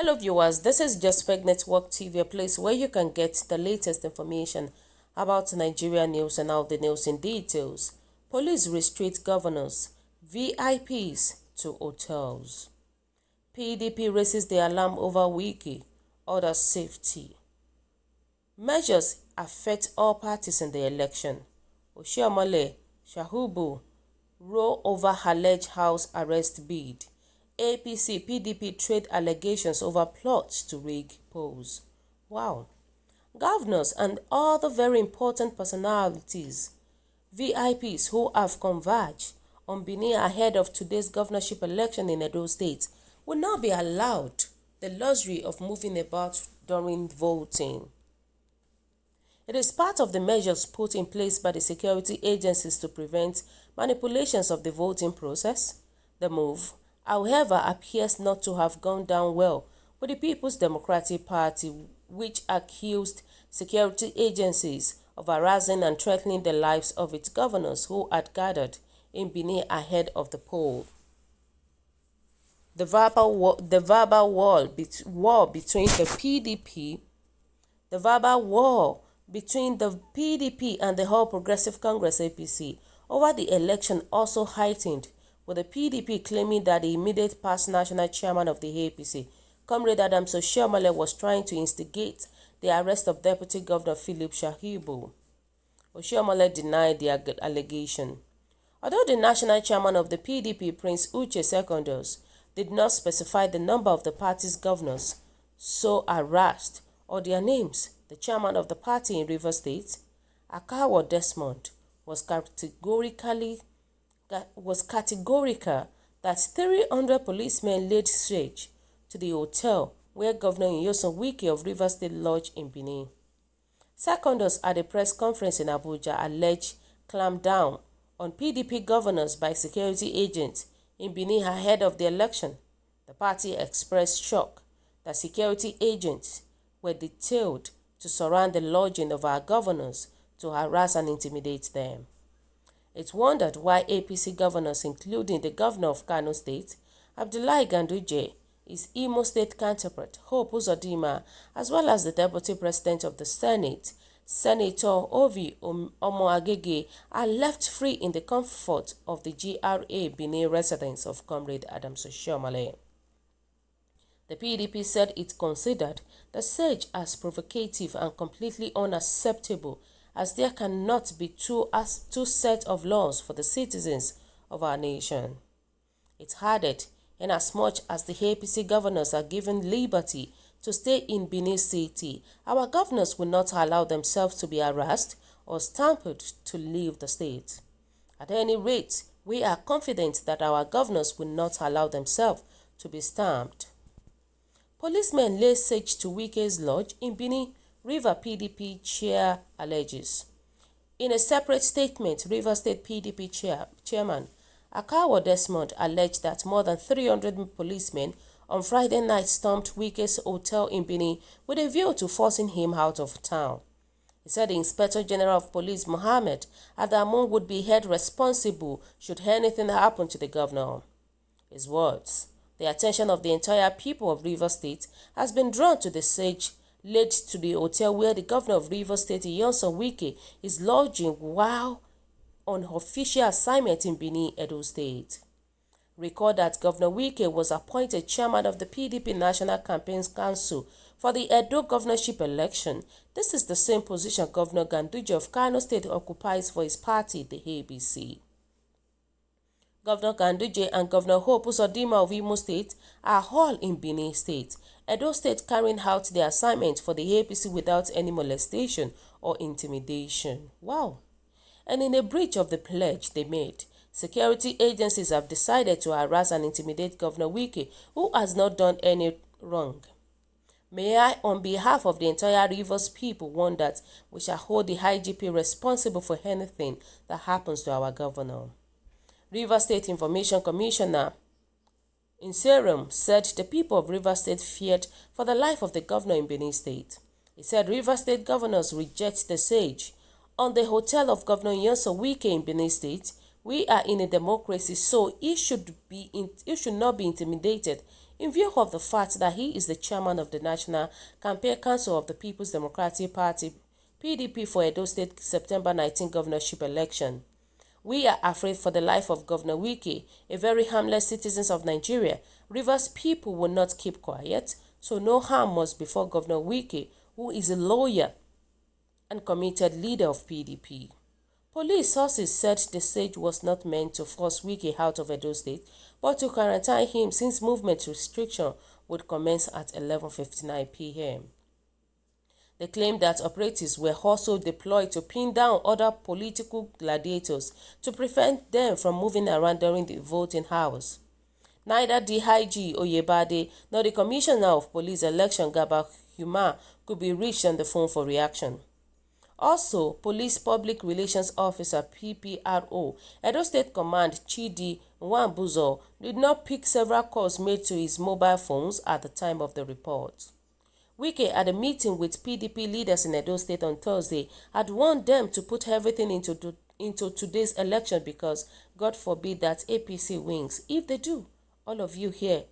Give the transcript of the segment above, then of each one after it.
Hello viewers, this is Just Fake Network TV, a place where you can get the latest information about Nigeria news and all the news in details. Police restrict governors, VIPs to hotels. PDP raises the alarm over Wiki, orders safety. Measures affect all parties in the election. Oshiomhole, Shahubu, row over alleged house arrest bid. APC, PDP trade allegations over plots to rig polls. Wow. Governors and other very important personalities, VIPs who have converged on Benin ahead of today's governorship election in Edo State will not be allowed the luxury of moving about during voting. It is part of the measures put in place by the security agencies to prevent manipulations of the voting process. The move, however, appears not to have gone down well with the People's Democratic Party, which accused security agencies of harassing and threatening the lives of its governors who had gathered in Benin ahead of the poll. The verbal war between the PDP and the All Progressive Congress APC over the election also heightened, with the PDP claiming that the immediate past national chairman of the APC, Comrade Oshiomhole, was trying to instigate the arrest of Deputy Governor Philip Shahubu. Oshiomhole denied the allegation. Although the national chairman of the PDP, Prince Uche Secondus, did not specify the number of the party's governors so harassed or their names, the chairman of the party in Rivers State, Akawo Desmond, was categorical that 300 policemen laid siege to the hotel where Governor Wike of Rivers State lodged in Benin. Secondus, at a press conference in Abuja, alleged clampdown on PDP governors by security agents in Benin ahead of the election. The party expressed shock that security agents were detailed to surround the lodging of our governors to harass and intimidate them. It wondered why APC governors, including the governor of Kano State, Abdullahi Ganduje, his Imo State counterpart, Hope Uzodinma, as well as the deputy president of the Senate, Senator Ovi Omoagege, are left free in the comfort of the GRA Benin residence of Comrade Oshiomhole. The PDP said it considered the siege as provocative and completely unacceptable, as there cannot be two sets of laws for the citizens of our nation. It added, inasmuch as the APC governors are given liberty to stay in Benin City, our governors will not allow themselves to be harassed or stamped to leave the state. At any rate, we are confident that our governors will not allow themselves to be stamped. Policemen lay siege to Wike's lodge in Benin, River PDP chair alleges. In a separate statement, River State PDP chairman Akawo Desmond alleged that more than 300 policemen on Friday night stormed Wike's hotel in Benin with a view to forcing him out of town. He said the Inspector General of Police, Mohammed Adamu, would be held responsible should anything happen to the governor. His words: the attention of the entire people of Rivers State has been drawn to the siege laid to the hotel where the governor of Rivers State, Wike, is lodging while on official assignment in Benin, Edo State. Recall that Governor Wike was appointed chairman of the PDP National Campaigns Council for the Edo governorship election. This is the same position Governor Ganduje of Kano State occupies for his party, the ABC. Governor Ganduje and Governor Hope Uzodinma of Imo State are all in Benin State, Edo State carrying out their assignment for the APC without any molestation or intimidation. Wow! And in a breach of the pledge they made, security agencies have decided to harass and intimidate Governor Wike, who has not done any wrong. May I, on behalf of the entire Rivers people, warn that we shall hold the IGP responsible for anything that happens to our governor. Rivers State Information Commissioner Inserum said the people of Rivers State feared for the life of the governor in Benin State. He said Rivers State governors reject the siege on the hotel of Governor Wike in Benin State. We are in a democracy, so he should not be intimidated in view of the fact that he is the chairman of the National Campaign Council of the People's Democratic Party (PDP) for Edo State September 19 governorship election. We are afraid for the life of Governor Wike, a very harmless citizen of Nigeria. Rivers people will not keep quiet, so no harm must befall Governor Wike, who is a lawyer and committed leader of PDP. Police sources said the siege was not meant to force Wike out of Edo State, but to quarantine him since movement restriction would commence at 11:59 p.m. They claimed that operatives were also deployed to pin down other political gladiators to prevent them from moving around during the voting hours. Neither DIG Oyebade nor the Commissioner of Police Election Garba Umar could be reached on the phone for reaction. Also, Police Public Relations Officer PPRO, Edo State Command Chidi Nwambuzo did not pick several calls made to his mobile phones at the time of the report. Wike, at a meeting with PDP leaders in Edo State on Thursday, had warned them to put everything into today's election because God forbid that APC wins. If they do, all of you here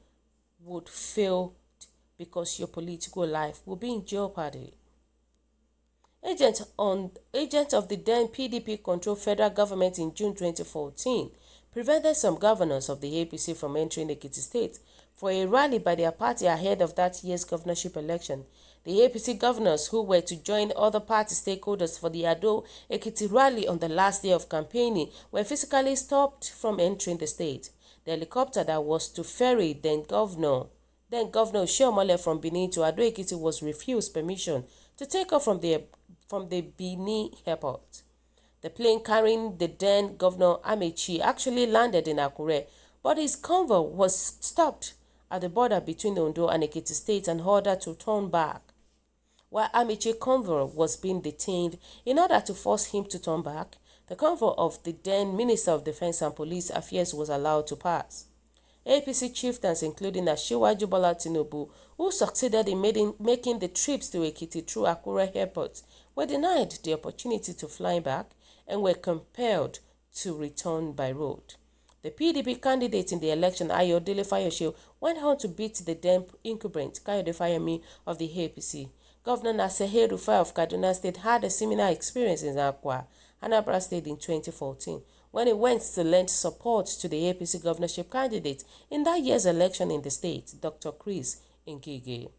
would fail because your political life will be in jeopardy. Agent of the then PDP-controlled federal government in June 2014 prevented some governors of the APC from entering Ekiti State for a rally by their party ahead of that year's governorship election. The APC governors who were to join other party stakeholders for the Ado-Ekiti rally on the last day of campaigning were physically stopped from entering the state. The helicopter that was to ferry then-Governor R0ÜSL from Benin to Ado-Ekiti was refused permission to take off from the Benin airport. The plane carrying the then Governor Amechi actually landed in Akure, but his convoy was stopped at the border between Ondo and Ekiti State and ordered to turn back. While Amechi's convoy was being detained in order to force him to turn back, the convoy of the then Minister of Defense and Police Affairs was allowed to pass. APC chieftains including Asiwaju Bola Tinubu, who succeeded in making the trips to Ekiti through Akure Airport, were denied the opportunity to fly back and were compelled to return by road. The PDP candidate in the election, Ayodele Fayose, went on to beat the then incumbent Kayode Fayemi of the APC. Governor Nasir El-Rufai of Kaduna State had a similar experience in Akwa, Anambra State in 2014, when he went to lend support to the APC governorship candidate in that year's election in the state, Dr. Chris Ngige.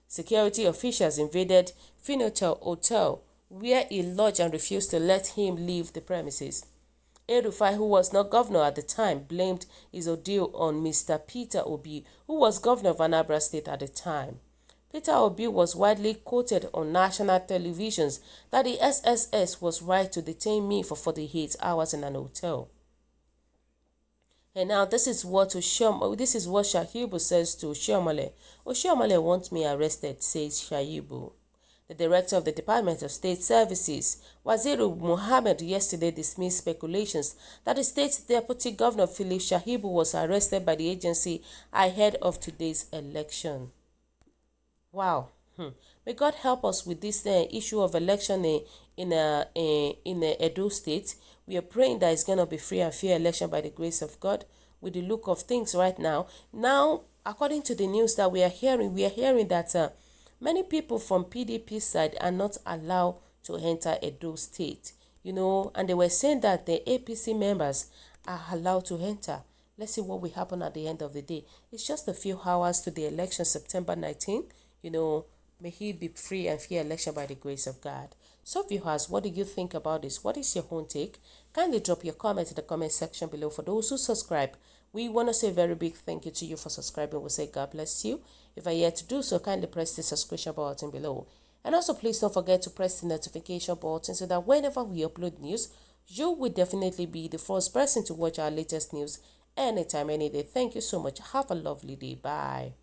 Security officials invaded Finotel Hotel, where he lodged and refused to let him leave the premises. El-Rufai, who was not governor at the time, blamed his ordeal on Mr. Peter Obi, who was governor of Anambra State at the time. Peter Obi was widely quoted on national televisions that the SSS was right to detain me for 48 hours in an hotel. And now this is what Shahibu says to Oshiomhole. Oshiomhole wants me arrested, says Shahibu. The director of the Department of State Services, Waziru Mohammed, yesterday dismissed speculations that the state's deputy governor Philip Shahibu was arrested by the agency ahead of today's election. Wow. May God help us with this issue of election in Edo State. We are praying that it's going to be free and fair election by the grace of God. With the look of things right now, according to the news that we are hearing that many people from PDP side are not allowed to enter Edo State. And they were saying that the APC members are allowed to enter. Let's see what will happen at the end of the day. It's just a few hours to the election, September 19th. May he be free and fair election by the grace of God. So viewers, what do you think about this? What is your own take? Kindly drop your comment in the comment section below. For those who subscribe, we want to say a very big thank you to you for subscribing. We say God bless you. If you're yet to do so, kindly press the subscription button below. And also please don't forget to press the notification button so that whenever we upload news, you will definitely be the first person to watch our latest news anytime, any day. Thank you so much. Have a lovely day. Bye.